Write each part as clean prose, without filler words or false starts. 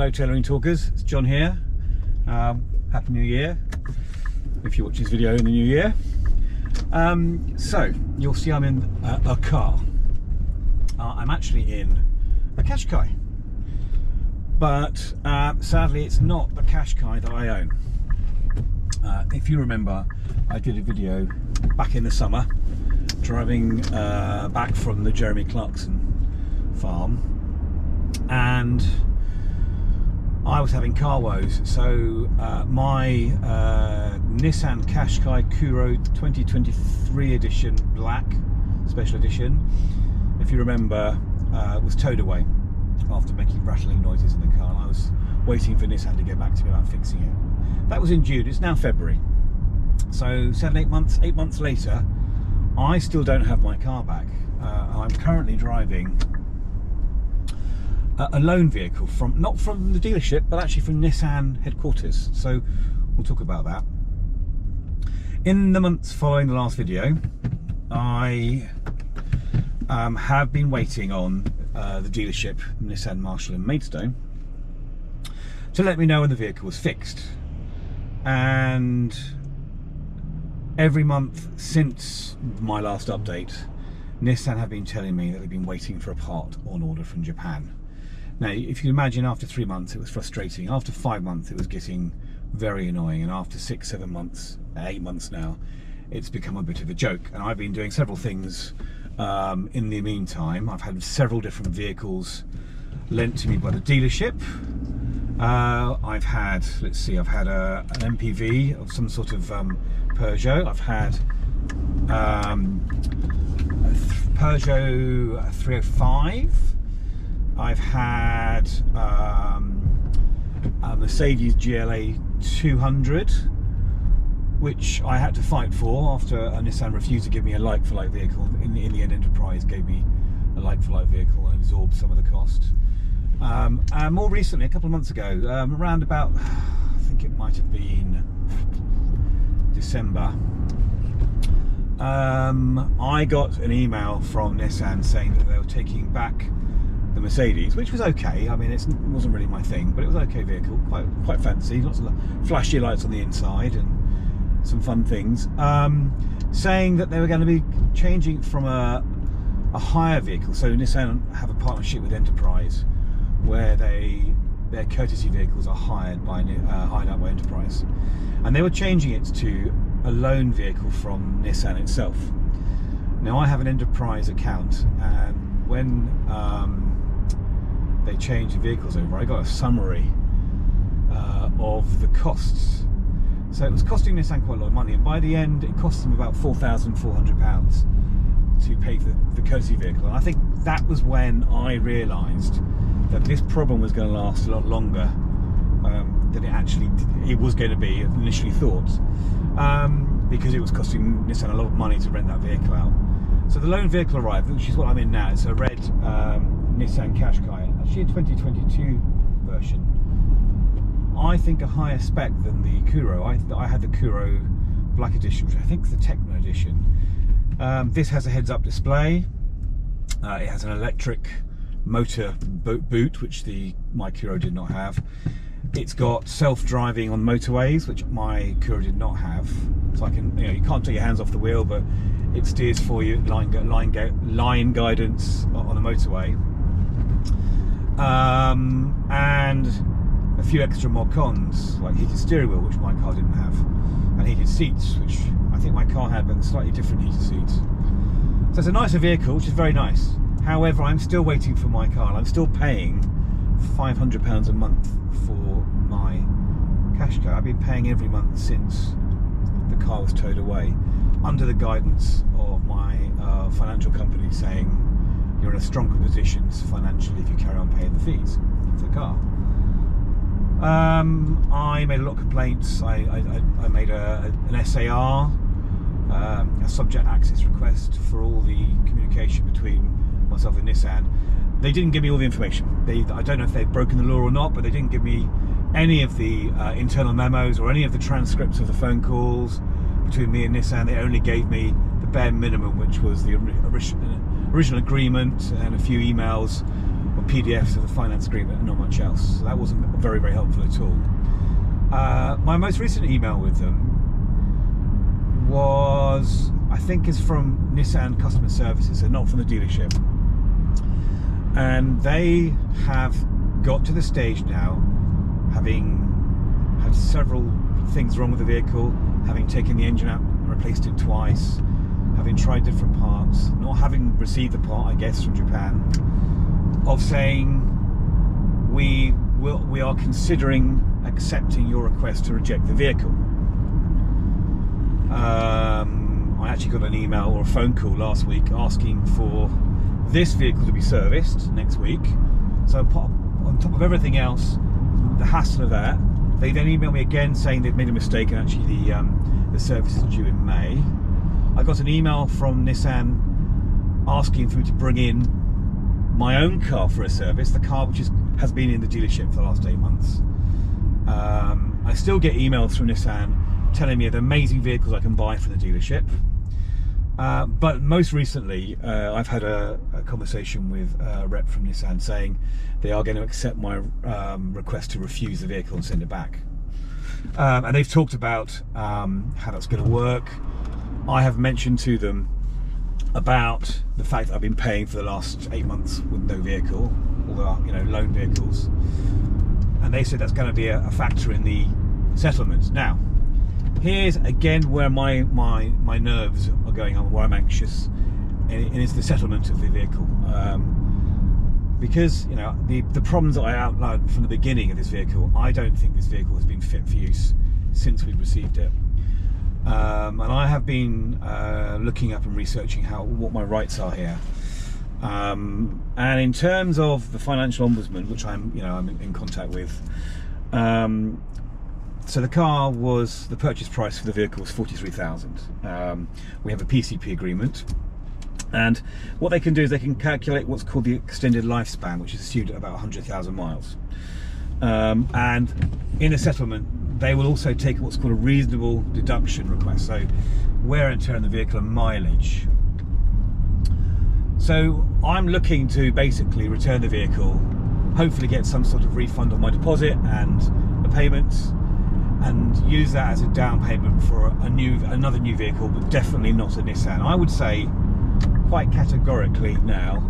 Hello Tailoring Talkers, it's John here. Happy New Year, if you watch this video in the new year. So, you'll see I'm in a car. I'm actually in a Qashqai. But sadly it's not the Qashqai that I own. If you remember, I did a video back in the summer driving back from the Jeremy Clarkson farm, and I was having car woes. So my Nissan Qashqai Kuro 2023 edition black special edition, if you remember, was towed away after making rattling noises in the car. I was waiting for Nissan to get back to me about fixing it. That was in June. It's now February, so 8 months later, I still don't have my car back. I'm currently driving a loan vehicle from, not from the dealership, but actually from Nissan headquarters. So we'll talk about that. In the months following the last video, I have been waiting on the dealership, Nissan Marshall in Maidstone, to let me know when the vehicle was fixed. And every month since my last update, Nissan have been telling me that they've been waiting for a part on order from Japan. Now, if you imagine, after 3 months it was frustrating, after 5 months it was getting very annoying, and after 6, 7 months, 8 months now, it's become a bit of a joke. And I've been doing several things in the meantime. I've had several different vehicles lent to me by the dealership. I've had, let's see, I've had an MPV of some sort of Peugeot. I've had a Peugeot 305. I've had a Mercedes GLA 200, which I had to fight for after a Nissan refused to give me a like-for-like vehicle. In the end, Enterprise gave me a like-for-like vehicle and absorbed some of the cost. And more recently, a couple of months ago, around about, I think it might have been December, I got an email from Nissan saying that they were taking back the Mercedes, which was okay. I mean, it wasn't really my thing, but it was an okay vehicle, quite fancy, lots of flashy lights on the inside and some fun things. Saying that they were going to be changing from a hire vehicle. So Nissan have a partnership with Enterprise, where their courtesy vehicles are hired out by Enterprise, and they were changing it to a loan vehicle from Nissan itself. Now, I have an Enterprise account, and when they changed the vehicles over, I got a summary of the costs. So it was costing Nissan quite a lot of money, and by the end it cost them about £4,400 to pay for the courtesy vehicle. And I think that was when I realised that this problem was going to last a lot longer than it was going to be initially thought, because it was costing Nissan a lot of money to rent that vehicle out. So the loan vehicle arrived, which is what I'm in now. It's a red Nissan Qashqai, actually a 2022 version. I think a higher spec than the Kuro. I had the Kuro Black Edition, which I think is the Techno Edition. This has a heads-up display. It has an electric motor boot, which my Kuro did not have. It's got self-driving on motorways, which my Kuro did not have. So I can, you can't take your hands off the wheel, but it steers for you, line guidance on the motorway, and a few extra more cons, like heated steering wheel, which my car didn't have, and heated seats, which I think my car had, but slightly different heated seats. So it's a nicer vehicle, which is very nice. However, I'm still waiting for my car, and I'm still paying £500 a month for my Qashqai. I've been paying every month since the car was towed away, under the guidance of my financial company, saying you're in a stronger position financially if you carry on paying the fees for the car. I made a lot of complaints. I made an SAR, a subject access request, for all the communication between myself and Nissan. They didn't give me all the information. I don't know if they've broken the law or not, but they didn't give me any of the internal memos or any of the transcripts of the phone calls between me and Nissan. They only gave me the bare minimum, which was the original agreement and a few emails or PDFs of the finance agreement and not much else. So that wasn't very, very helpful at all. My most recent email with them was, I think, is from Nissan Customer Services, so not from the dealership. And they have got to the stage now, having had several things wrong with the vehicle, having taken the engine out and replaced it twice, having tried different parts, not having received the part, I guess, from Japan, of saying we are considering accepting your request to reject the vehicle. I actually got an email or a phone call last week asking for this vehicle to be serviced next week. So on top of everything else, the hassle of that, they then emailed me again saying they'd made a mistake and actually the service is due in May. I got an email from Nissan asking for me to bring in my own car for a service, the car which has been in the dealership for the last 8 months. I still get emails from Nissan telling me of the amazing vehicles I can buy from the dealership. But most recently, I've had a conversation with a rep from Nissan saying they are going to accept my request to refuse the vehicle and send it back. And they've talked about how that's going to work. I have mentioned to them about the fact that I've been paying for the last 8 months with no vehicle, although, you know, loan vehicles. And they said that's going to be a factor in the settlement. Now, here's again where my nerves are going on, where I'm anxious, and it's the settlement of the vehicle. Because, you know, the problems that I outlined from the beginning of this vehicle, I don't think this vehicle has been fit for use since we received it. And I have been looking up and researching what my rights are here. And in terms of the financial ombudsman, which I'm in contact with, so the purchase price for the vehicle was $43,000. We have a PCP agreement, and what they can do is they can calculate what's called the extended lifespan, which is assumed at about 100,000 miles. And in a settlement, they will also take what's called a reasonable deduction request, so wear and tear on the vehicle and mileage. So I'm looking to basically return the vehicle, hopefully get some sort of refund on my deposit and the payments, and use that as a down payment for another new vehicle, but definitely not a Nissan. I would say quite categorically now,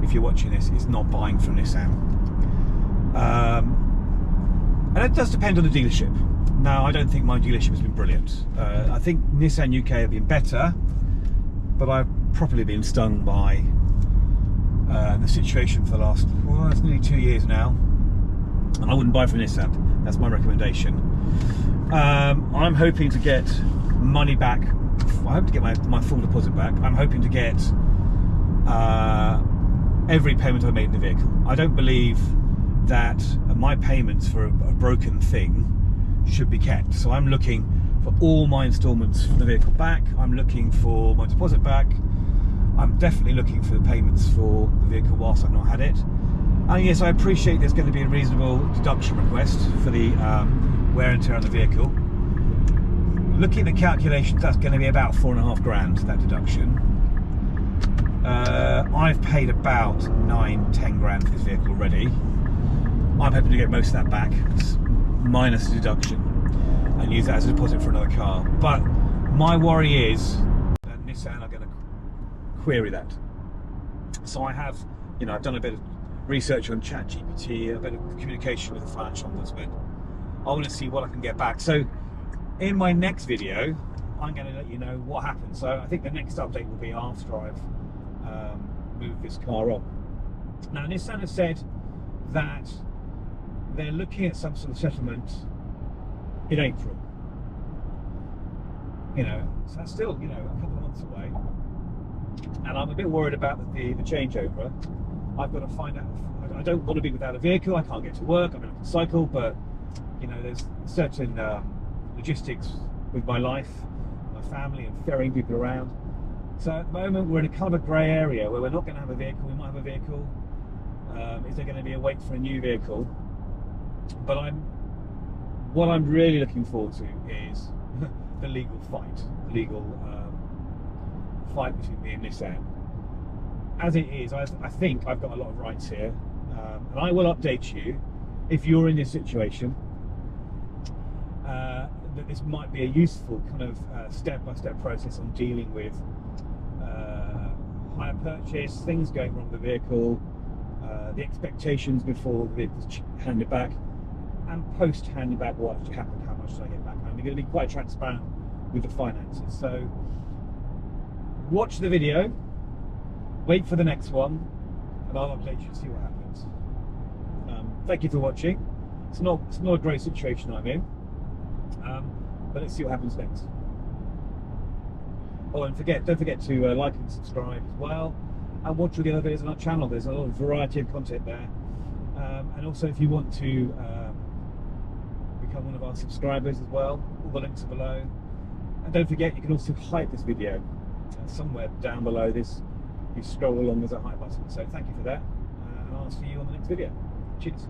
if you're watching this, is not buying from Nissan. And it does depend on the dealership. Now, I don't think my dealership has been brilliant. I think Nissan UK have been better, but I've probably been stung by the situation for the last, well, it's nearly 2 years now, and I wouldn't buy from Nissan. That's my recommendation. I'm hoping to get money back. I hope to get my full deposit back. I'm hoping to get every payment I made in the vehicle. I don't believe that my payments for a broken thing should be kept. So I'm looking for all my installments for the vehicle back. I'm looking for my deposit back. I'm definitely looking for the payments for the vehicle whilst I've not had it. And yes, I appreciate there's going to be a reasonable deduction request for the wear and tear on the vehicle. Looking at the calculations, that's going to be about 4.5 grand, that deduction. I've paid about 9-10 grand for this vehicle already. I'm hoping to get most of that back, minus the deduction, and use that as a deposit for another car. But my worry is that Nissan are going to query that. So I have, I've done a bit of research on ChatGPT, a bit of communication with the financial ombudsman. I want to see what I can get back. So in my next video, I'm going to let you know what happens. So I think the next update will be after I've moved this car on. Now, Nissan has said that they're looking at some sort of settlement in April. So that's still, a couple of months away. And I'm a bit worried about the changeover. I've got to find out. I don't want to be without a vehicle. I can't get to work. I can cycle, but there's certain logistics with my life, my family, and ferrying people around. So at the moment, we're in a kind of a grey area where we're not going to have a vehicle. We might have a vehicle. Is there going to be a wait for a new vehicle? But what I'm really looking forward to is the legal fight, fight between me and Nissan. As it is, I think I've got a lot of rights here. and I will update you if you're in this situation, that this might be a useful kind of step-by-step process on dealing with hire purchase, things going wrong with the vehicle, the expectations before the vehicle's handed back, and post handed back, what actually happened, how much did I get back. I'm going to be quite transparent with the finances. So watch the video, wait for the next one, and I'll update you to see what happens. Thank you for watching. It's not a great situation I'm in, but let's see what happens next. Oh, and don't forget to like and subscribe as well, and watch all the other videos on our channel. There's a lot of variety of content there, and also if you want to become one of our subscribers as well, all the links are below. And don't forget, you can also hype this video somewhere down below this. If you scroll along, there's a hype button. So thank you for that, and I'll see you on the next video. Cheers.